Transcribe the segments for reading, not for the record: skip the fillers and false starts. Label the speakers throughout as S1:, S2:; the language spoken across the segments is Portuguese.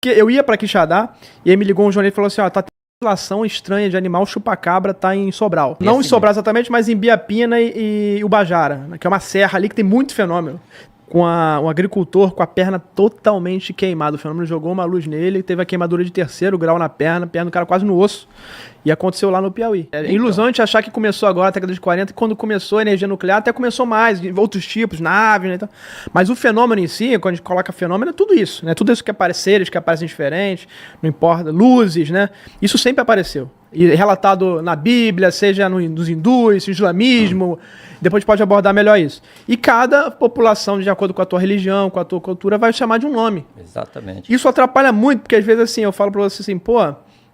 S1: Eu ia pra Quixadá e aí me ligou um jornalista e falou assim, ó, tá tendo uma relação estranha de animal chupa-cabra, tá em Sobral.
S2: É
S1: Não em
S2: assim
S1: Sobral
S2: mesmo.
S1: exatamente, mas em Biapina e Ubajara, que é uma serra ali que tem muito fenômeno. Com um agricultor com a perna totalmente queimada. O fenômeno jogou uma luz nele, teve a queimadura de 3º grau na perna do cara quase no osso. E aconteceu lá no Piauí. É ilusão a gente achar que começou agora, na década de 40, e quando começou a energia nuclear, até começou mais, outros tipos, naves, né? Então. Mas o fenômeno em si, quando a gente coloca fenômeno, é tudo isso, né? Tudo isso que aparece, seres que aparecem diferentes, não importa, luzes, né? Isso sempre apareceu. E relatado na Bíblia, seja nos hindus, islamismo, depois a gente pode abordar melhor isso. E cada população, de acordo com a tua religião, com a tua cultura, vai chamar de um nome.
S2: Exatamente.
S1: Isso atrapalha muito, porque às vezes assim, eu falo pra você assim, pô,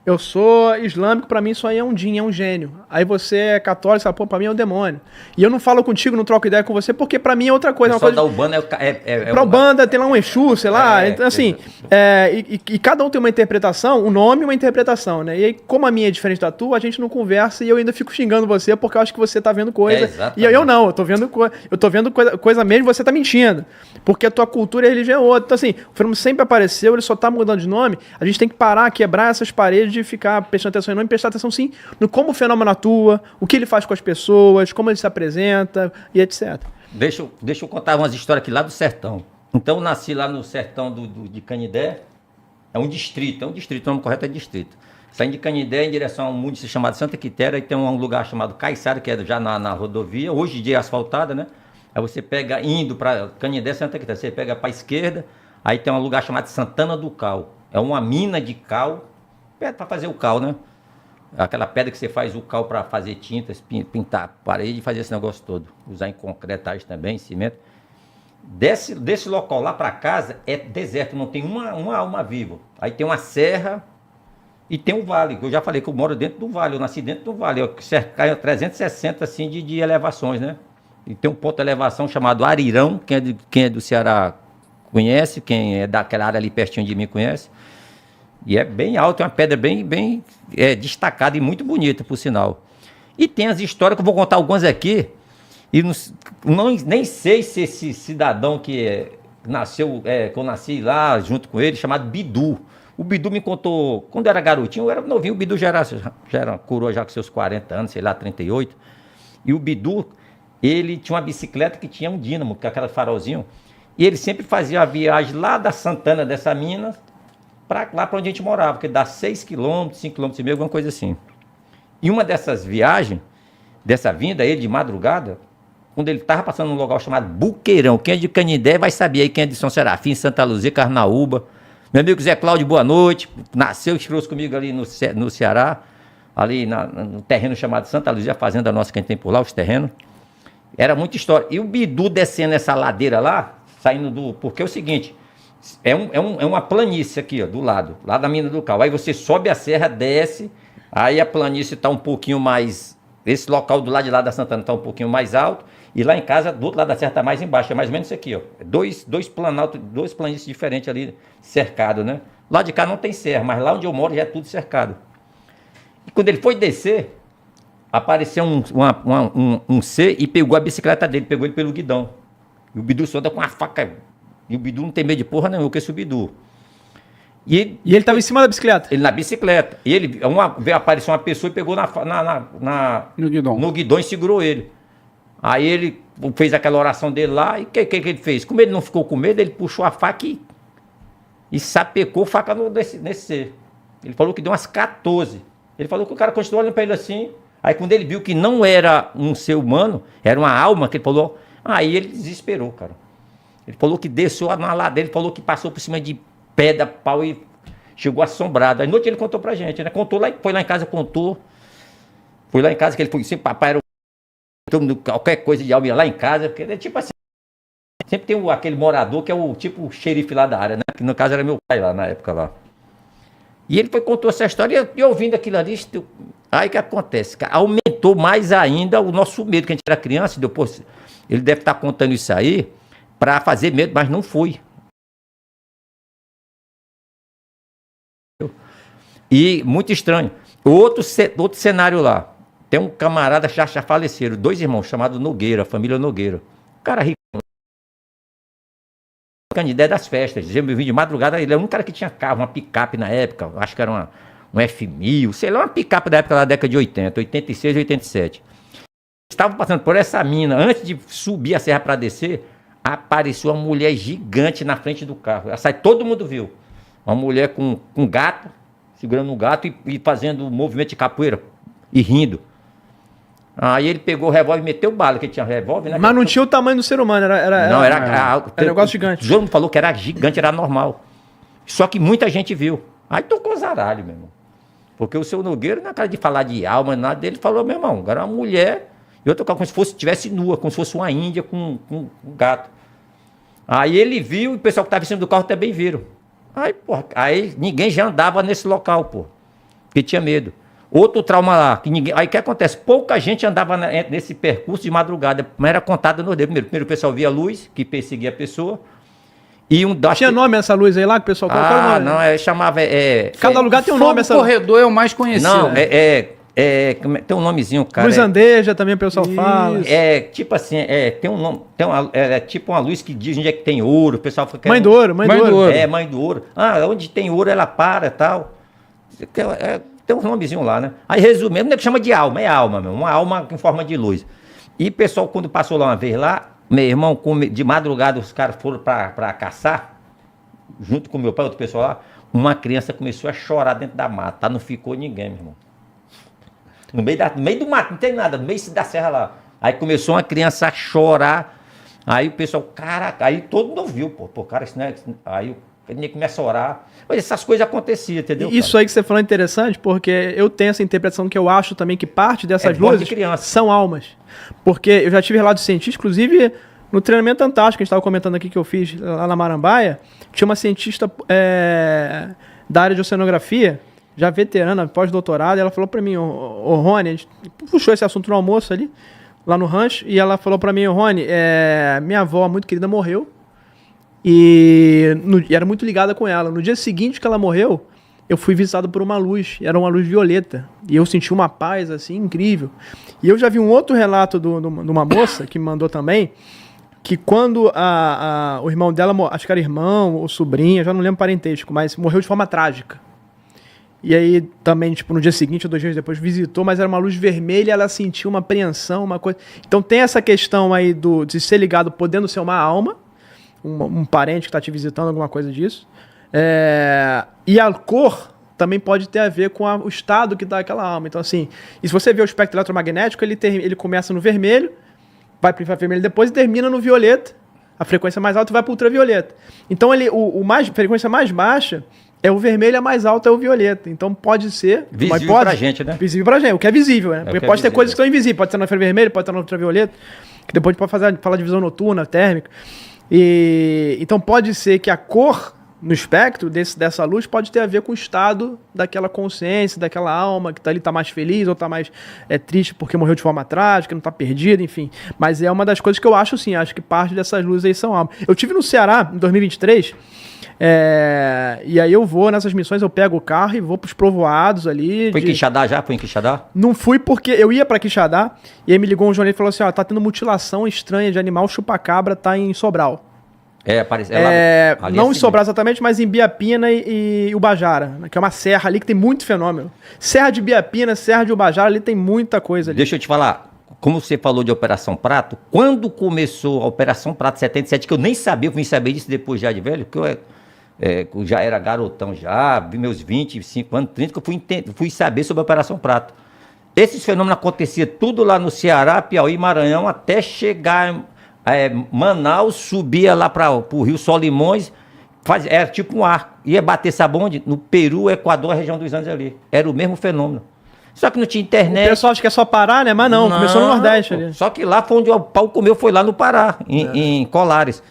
S1: eu sou islâmico, pra mim isso aí é um djinn, é um gênio. Aí você é católico, você fala, pô, pra mim é um demônio. E eu não falo contigo, não troco ideia com você, porque pra mim é outra coisa.
S2: O
S1: É uma
S2: pessoal
S1: coisa
S2: da Umbanda
S1: pra Umbanda tem lá um Exu, sei lá. Então, assim, e cada um tem uma interpretação, um nome e uma interpretação, né? E aí, como a minha é diferente da tua, a gente não conversa e eu ainda fico xingando você porque eu acho que você tá vendo coisa. E eu não, eu tô vendo, coisa mesmo e você tá mentindo. Porque a tua cultura e a religião é outra. Então, assim, o fenômeno sempre apareceu, ele só tá mudando de nome. A gente tem que parar, quebrar essas paredes de ficar prestando atenção em nome e prestar atenção, sim, no como o fenômeno atua, o que ele faz com as pessoas, como ele se apresenta e etc.
S2: Deixa eu contar umas histórias aqui lá do sertão. Então, eu nasci lá no sertão de Canidé. É um distrito, o nome correto é distrito. Saindo de Canidé em direção a um município chamado Santa Quitéria, e tem um lugar chamado Caiçara, que é já na rodovia, hoje em dia é asfaltada, né? Aí você pega, indo para Canidé, Santa Quitéria, você pega para a esquerda, aí tem um lugar chamado Santana do Cal. É uma mina de cal, para fazer o cal, né? Aquela pedra que você faz o cal para fazer tintas, pintar a parede e fazer esse negócio todo. Usar em concretagem também, em cimento. Desse local lá para casa é deserto, não tem uma alma viva. Aí tem uma serra e tem um vale. Eu já falei que eu moro dentro do vale, eu nasci dentro do vale. Eu cercaio 360 assim de elevações, né? E tem um ponto de elevação chamado Arirão, quem é do Ceará conhece, quem é daquela área ali pertinho de mim conhece. E é bem alto, é uma pedra bem destacada e muito bonita, por sinal. E tem as histórias que eu vou contar algumas aqui. E nem sei se esse cidadão que nasceu, que eu nasci lá junto com ele, chamado Bidu. O Bidu me contou, quando eu era garotinho, eu era novinho, o Bidu já era coroa já com seus 40 anos, sei lá, 38. E o Bidu, ele tinha uma bicicleta que tinha um dínamo, que é aquela farolzinho. E ele sempre fazia a viagem lá da Santana, dessa mina, lá para onde a gente morava, porque dá 6 quilômetros, 5 quilômetros e meio, alguma coisa assim. E uma dessas viagens, dessa vinda, ele de madrugada, quando ele estava passando num lugar chamado Buqueirão. Quem é de Canindé vai saber aí, quem é de São Serafim, Santa Luzia, Carnaúba. Meu amigo Zé Cláudio, boa noite. Nasceu e criou-se comigo ali no Ceará, ali no terreno chamado Santa Luzia, a fazenda nossa que a gente tem por lá, os terrenos. Era muita história. E o Bidu descendo essa ladeira lá, saindo porque é o seguinte, é uma planície aqui, ó, do lado, lá da mina do Cal. Aí você sobe a serra, desce, aí a planície está um pouquinho mais... Esse local do lado de lá da Santana está um pouquinho mais alto, e lá em casa, do outro lado da serra está mais embaixo, é mais ou menos isso aqui, ó. Dois planaltos, dois planícies diferentes ali, cercados, né? Lá de cá não tem serra, mas lá onde eu moro já é tudo cercado. E quando ele foi descer, apareceu um C e pegou a bicicleta dele, pegou ele pelo guidão. E o Bidu só anda com uma faca. E o Bidu não tem medo de porra nenhuma, que esse Bidu.
S1: E ele estava em cima da bicicleta?
S2: Ele na bicicleta. E ele, apareceu uma pessoa e pegou no guidão e segurou ele. Aí ele fez aquela oração dele lá, e o que ele fez? Como ele não ficou com medo, ele puxou a faca e sapecou a faca nesse ser. Ele falou que deu umas 14. Ele falou que o cara continuou olhando para ele assim. Aí quando ele viu que não era um ser humano, era uma alma, que ele falou, aí ele desesperou, cara. Ele falou que desceu na ladeira, ele falou que passou por cima de pedra, pau e chegou assombrado. Aí noite ele contou pra gente, né? Contou lá, foi lá em casa, contou. Foi lá em casa que ele foi, sempre papai era qualquer coisa de alma lá em casa, porque é tipo assim, sempre tem aquele morador que é o tipo xerife lá da área, né? Que no caso era meu pai lá na época lá. E ele contou essa história e ouvindo aquilo ali, aí que acontece, cara, aumentou mais ainda o nosso medo, que a gente era criança, depois ele deve estar contando isso aí para fazer medo, mas não foi. E muito estranho. Outro cenário lá. Tem um camarada já faleceram, 2 irmãos, chamados Nogueira, família Nogueira. O cara rico. Canindé das festas. Eu me vi de madrugada, ele era um cara que tinha carro, uma picape na época, acho que era um F1000, sei lá, uma picape da época da década de 80, 86, 87. Estava passando por essa mina, antes de subir a serra para descer, apareceu uma mulher gigante na frente do carro. Essa aí todo mundo viu. Uma mulher com um gato, segurando um gato e fazendo movimento de capoeira e rindo. Aí ele pegou o revólver e meteu bala, que ele tinha revólver, né?
S1: Mas não tinha o tamanho do ser humano,
S2: era
S1: um negócio gigante.
S2: O João falou que era gigante, era normal. Só que muita gente viu. Aí tocou zaralho, meu irmão. Porque o seu Nogueira, na cara de falar de alma, nada dele, falou, meu irmão, era uma mulher, e eu tocava como se estivesse nua, como se fosse uma índia com um gato. Aí ele viu, e o pessoal que estava em cima do carro também viram. Aí, porra, aí ninguém já andava nesse local, pô, porque tinha medo. Outro trauma lá, que ninguém. Aí o que acontece? Pouca gente andava nesse percurso de madrugada, mas era contada no dedo. Primeiro o pessoal via a luz, que perseguia a pessoa. E
S1: Tinha nome essa luz aí lá que o pessoal
S2: colocava? Não, chamava.
S1: Cada lugar tem um nome.
S3: Esse corredor é o mais conhecido.
S2: Não, tem um nomezinho, cara.
S1: Luz Andeja também o pessoal fala.
S2: Tipo assim, tem um nome. É tipo uma luz que diz onde é que tem ouro. O pessoal fica.
S1: Mãe do ouro.
S2: Mãe do ouro. Onde tem ouro ela para e tal. Tem um nomezinho lá, né? Aí, resumindo, não é que chama de alma, é alma mesmo, uma alma em forma de luz. E o pessoal, quando passou lá uma vez lá, meu irmão, de madrugada, os caras foram pra caçar, junto com meu pai, outro pessoal lá, uma criança começou a chorar dentro da mata, não ficou ninguém, meu irmão. No meio do mato, não tem nada, no meio da serra lá. Aí começou uma criança a chorar, aí o pessoal, caraca, aí todo mundo ouviu, pô, cara, isso não é... Aí ele começa a orar. Mas essas coisas aconteciam, entendeu?
S1: Isso
S2: cara?
S1: Aí que você falou é interessante, porque eu tenho essa interpretação que eu acho também que parte dessas luzes são almas. Porque eu já tive relatos de cientistas, inclusive no treinamento antártico, que a gente estava comentando aqui que eu fiz lá na Marambaia, tinha uma cientista da área de oceanografia, já veterana, pós-doutorado, e ela falou para mim, ô Rony, a gente puxou esse assunto no almoço ali, lá no rancho, e ela falou para mim, ô Rony, minha avó muito querida morreu, e era muito ligada com ela. No dia seguinte que ela morreu, eu fui visitado por uma luz, era uma luz violeta, e eu senti uma paz assim incrível. E eu já vi um outro relato de uma moça que me mandou também, que quando o irmão dela, acho que era irmão ou sobrinha, já não lembro parentesco, mas morreu de forma trágica. E aí também, tipo, no dia seguinte ou 2 dias depois visitou, mas era uma luz vermelha, ela sentiu uma apreensão, uma coisa. Então tem essa questão aí de ser ligado podendo ser uma alma, um parente que está te visitando, alguma coisa disso. E a cor também pode ter a ver com o estado que dá aquela alma. Então, assim, e se você vê o espectro eletromagnético, ele começa no vermelho, vai para o vermelho depois e termina no violeta. A frequência mais alta vai para o ultravioleta. Então, a frequência mais baixa é o vermelho, a mais alta é o violeta. Então, pode ser...
S2: Visível pra gente, né?
S1: Visível pra gente, o que é visível, né? Porque pode ter coisas que são invisíveis. Pode ser no vermelho, pode estar no ultravioleta, que depois pode falar de visão noturna, térmica. Então pode ser que a cor no espectro dessa luz pode ter a ver com o estado daquela consciência, daquela alma que tá ali, tá mais feliz ou tá mais triste porque morreu de forma trágica, não tá perdido, enfim. Mas é uma das coisas que eu acho, sim, acho que parte dessas luzes aí são almas. Eu tive no Ceará em 2023, e aí eu vou nessas missões, eu pego o carro e vou pros povoados ali.
S2: Foi em Quixadá já? Foi em Quixadá?
S1: Não fui porque eu ia pra Quixadá e aí me ligou um jornalista e falou assim, tá tendo mutilação estranha de animal, chupacabra, tá em Sobral. Não em Sobral exatamente, mas em Biapina e Ubajara, que é uma serra ali que tem muito fenômeno. Serra de Biapina, Serra de Ubajara, ali tem muita coisa ali.
S2: Deixa eu te falar, como você falou de Operação Prato, quando começou a Operação Prato 77, que eu nem sabia, eu vim saber disso depois já de velho, porque eu já era garotão já, vi meus 25 anos, 30, que eu fui saber sobre a Operação Prato. Esses fenômenos aconteciam tudo lá no Ceará, Piauí, Maranhão, até chegar... Manaus, subia lá para o Rio Solimões, era tipo um arco, ia bater sabonde no Peru, Equador, a região dos Andes ali. Era o mesmo fenômeno. Só que não tinha internet.
S1: O pessoal acha que é só Pará, né? Mas não, começou no Nordeste ali.
S2: Só que lá foi onde o pau comeu, foi lá no Pará, em Colares.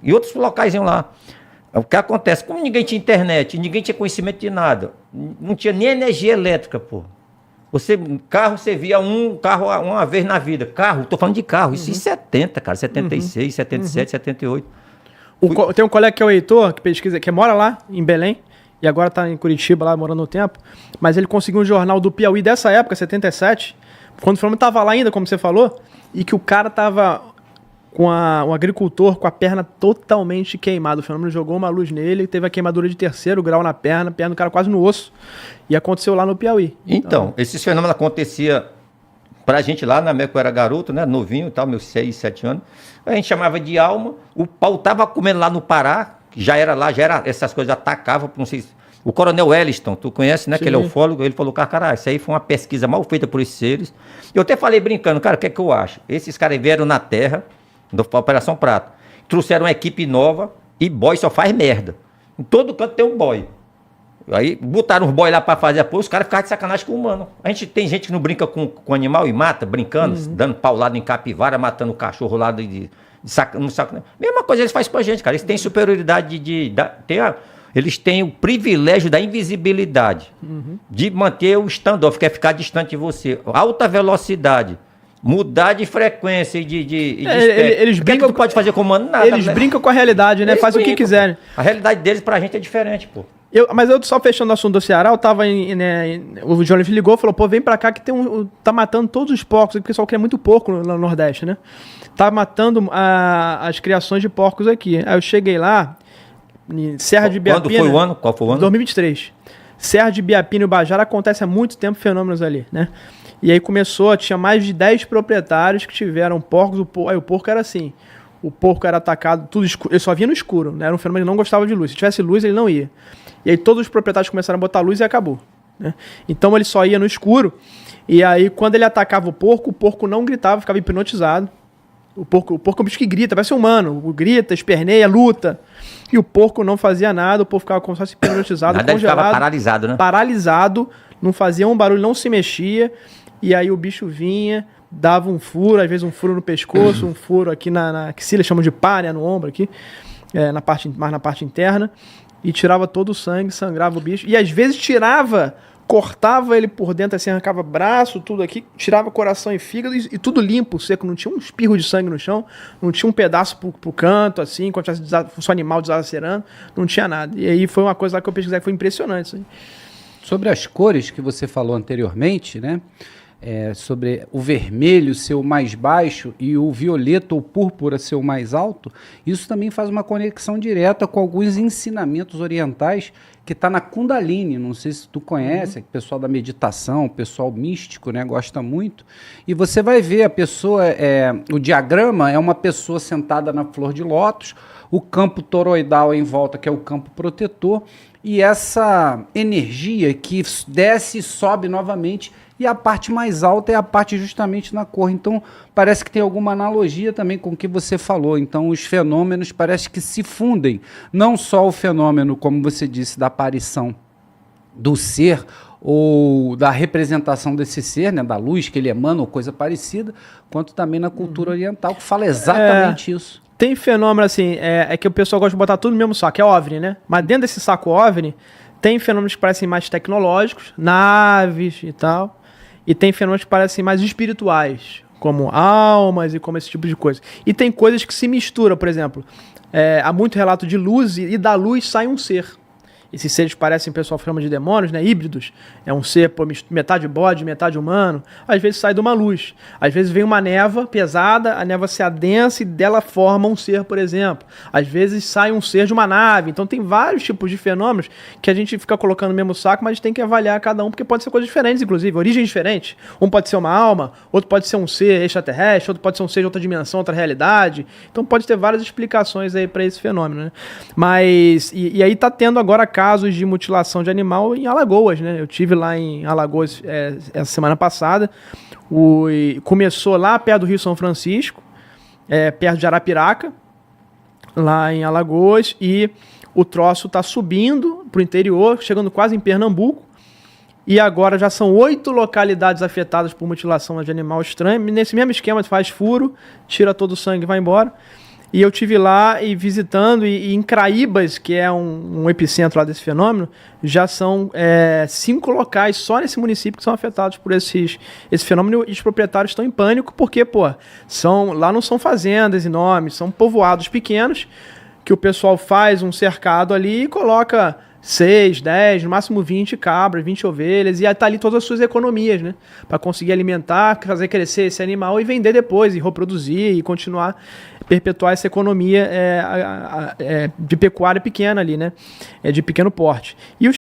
S2: E outros locais lá. O que acontece? Como ninguém tinha internet, ninguém tinha conhecimento de nada, não tinha nem energia elétrica, pô. Carro, você via um carro uma vez na vida. Carro, tô falando de carro. Isso em 70, cara. 76, 77, 78.
S1: Tem um colega que é o Heitor, que pesquisa, que mora lá, em Belém, e agora tá em Curitiba, lá, morando no tempo. Mas ele conseguiu um jornal do Piauí dessa época, 77, quando o fenômeno tava lá ainda, como você falou, e que o cara tava um agricultor com a perna totalmente queimada. O fenômeno jogou uma luz nele, teve a queimadura de 3º grau na perna do cara quase no osso. E aconteceu lá no Piauí.
S2: Então, esses fenômenos aconteciam pra gente lá, na época eu era garoto, né, novinho e tal, meus 6, 7 anos. A gente chamava de alma. O pau tava comendo lá no Pará, já era essas coisas atacavam, não sei se... O Coronel Wellington, tu conhece, né? Sim. Que ele é ufólogo, ele falou, cara, isso aí foi uma pesquisa mal feita por esses seres. Eu até falei brincando, cara, o que é que eu acho? Esses caras vieram na Terra, da Operação Prato, trouxeram uma equipe nova e boy só faz merda. Em todo canto tem um boy. Aí botaram os boy lá pra fazer a porra, os caras ficaram de sacanagem com o humano. Tem gente que não brinca com animal e mata, brincando, dando paulada em capivara, matando o cachorro lá de saco. Mesma coisa eles fazem com a gente, cara. Eles têm superioridade eles têm o privilégio da invisibilidade, de manter o standoff, que é ficar distante de você. Alta velocidade, mudar de frequência e de
S1: eles brincam,
S2: que tu pode fazer com o humano? Nada.
S1: Eles brincam com a realidade, né? Fazem o que quiserem.
S2: A realidade deles pra gente é diferente, pô.
S1: Mas eu só fechando o assunto do Ceará, eu tava o Johnny ligou e falou, pô, vem pra cá que tá matando todos os porcos, o pessoal cria muito porco no Nordeste, né? Tá matando as criações de porcos aqui. Aí eu cheguei lá, em Serra de Biapina...
S2: Quando foi o ano? Qual foi o ano?
S1: 2023. Serra de Biapina e Ubajara acontece há muito tempo fenômenos ali, né? E aí tinha mais de 10 proprietários que tiveram porcos, aí o porco era assim, o porco era atacado, tudo escuro, ele só vinha no escuro, né? Era um fenômeno que não gostava de luz, se tivesse luz ele não ia. E aí todos os proprietários começaram a botar luz e acabou, né? Então ele só ia no escuro, e aí quando ele atacava o porco não gritava, ficava hipnotizado. O porco é um bicho que grita, parece um humano, grita, esperneia, luta. E o porco não fazia nada, o porco ficava como se fosse hipnotizado,
S2: congelado. Ficava paralisado, né?
S1: Paralisado, não fazia um barulho, não se mexia. E aí o bicho vinha, dava um furo, às vezes um furo no pescoço, um furo aqui na axila, chamam de pá, né, no ombro aqui, mais na parte interna, e tirava todo o sangue, sangrava o bicho. E às vezes cortava ele por dentro, assim, arrancava braço, tudo aqui, tirava coração e fígado e tudo limpo, seco, não tinha um espirro de sangue no chão, não tinha um pedaço pro canto, assim, quando fosse um animal desacerando, não tinha nada. E aí foi uma coisa lá que eu pesquisei que foi impressionante isso aí.
S3: Sobre as cores que você falou anteriormente, né? Sobre o vermelho ser o mais baixo e o violeta ou púrpura ser o mais alto, isso também faz uma conexão direta com alguns ensinamentos orientais que está na Kundalini, não sei se tu conhece, o pessoal da meditação, o pessoal místico, né, gosta muito, e você vai ver a pessoa, o diagrama é uma pessoa sentada na flor de lótus, o campo toroidal em volta, que é o campo protetor, e essa energia que desce e sobe novamente, e a parte mais alta é a parte justamente na cor. Então, parece que tem alguma analogia também com o que você falou. Então, os fenômenos parece que se fundem. Não só o fenômeno, como você disse, da aparição do ser ou da representação desse ser, né, da luz que ele emana ou coisa parecida, quanto também na cultura oriental, que fala exatamente isso.
S1: Tem fenômeno assim, que o pessoal gosta de botar tudo no mesmo saco, é OVNI, né? Mas dentro desse saco OVNI, tem fenômenos que parecem mais tecnológicos, naves e tal, e tem fenômenos que parecem mais espirituais, como almas e como esse tipo de coisa. E tem coisas que se misturam, por exemplo, há muito relato de luz e da luz sai um ser. Esses seres parecem, o pessoal chama de demônios, né? Híbridos. É um ser, metade bode, metade humano. Às vezes sai de uma luz. Às vezes vem uma névoa pesada, a névoa se adensa e dela forma um ser, por exemplo. Às vezes sai um ser de uma nave. Então tem vários tipos de fenômenos que a gente fica colocando no mesmo saco, mas a gente tem que avaliar cada um, porque pode ser coisas diferentes, inclusive, origens diferentes. Um pode ser uma alma, outro pode ser um ser extraterrestre, outro pode ser um ser de outra dimensão, outra realidade. Então pode ter várias explicações aí para esse fenômeno, né? Mas, e aí tá tendo agora casos de mutilação de animal em Alagoas, né? Eu tive lá em Alagoas essa semana passada. Começou lá perto do Rio São Francisco, perto de Arapiraca, lá em Alagoas, e o troço está subindo para o interior, chegando quase em Pernambuco, e agora já são 8 localidades afetadas por mutilação de animal estranho. Nesse mesmo esquema, faz furo, tira todo o sangue e vai embora. E eu estive lá e visitando, e em Craíbas, que é um epicentro lá desse fenômeno, já são 5 locais só nesse município que são afetados por esse fenômeno, e os proprietários estão em pânico, porque, lá não são fazendas enormes, são povoados pequenos, que o pessoal faz um cercado ali e coloca 6, 10, no máximo 20 cabras, 20 ovelhas, e aí tá ali todas as suas economias, né? Para conseguir alimentar, fazer crescer esse animal e vender depois, e reproduzir e continuar, perpetuar essa economia de pecuária pequena ali, né? De pequeno porte. E os